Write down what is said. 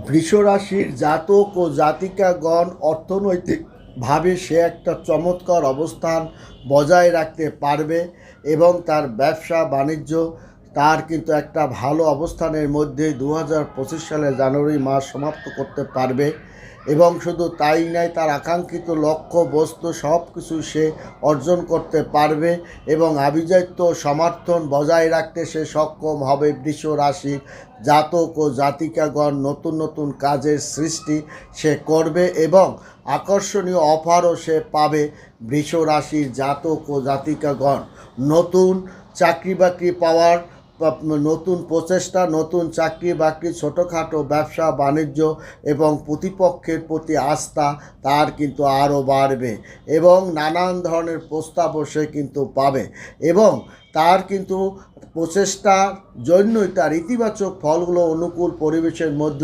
বৃষরাশির জাতক ও জাতিকাগণ অর্থনৈতিকভাবে সে একটা চমৎকার অবস্থান বজায় রাখতে পারবে এবং তার ব্যবসা বাণিজ্য তার কিন্তু একটা ভালো অবস্থানের মধ্যে 2025 সালে জানুয়ারি মাস সমাপ্ত করতে পারবে। এবং শুধু তাই নয়, তার আকাঙ্ক্ষিত লক্ষ্য বস্তু সব কিছু সে অর্জন করতে পারবে এবং আভিজাত্য সমর্থন বজায় রাখতে সে সক্ষম হবে। বৃষ রাশির জাতক ও জাতিকাগণ নতুন নতুন কাজের সৃষ্টি সে করবে এবং আকর্ষণীয় অফারও সে পাবে। বৃষ রাশির জাতক ও জাতিকাগণ নতুন চাকরি বাকরি পাওয়ার নতুন প্রচেষ্টা, নতুন চাকরি বাকরি, ছোটোখাটো ব্যবসা বাণিজ্য এবং প্রতিপক্ষের প্রতি আস্থা তার কিন্তু আরও বাড়বে এবং নানান ধরনের প্রস্তাবও সে কিন্তু পাবে এবং তার কিন্তু প্রচেষ্টার জন্যই তার ইতিবাচক ফলগুলো অনুকূল পরিবেশের মধ্য